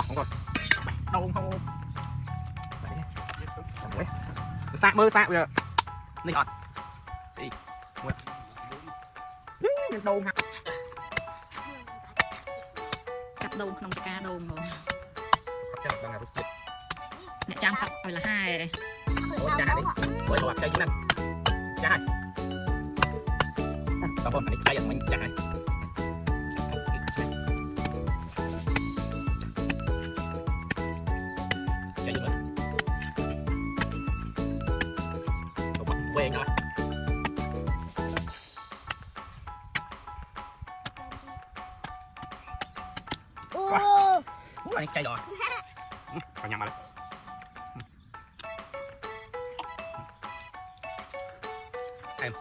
không rồi đâu không xa mơ xa bây giờ đi ọt đi đâu ha cặp đâu không ca đâu rồi chắc đang là chết mẹ trang thật rồi là hai ôi cha đi ôi đồ chơi gì nè cha hai tao không phải chơi giật mình cha hai chơi giật mình đồ bắt quê nhau anh cây đỏ vào nhà mà em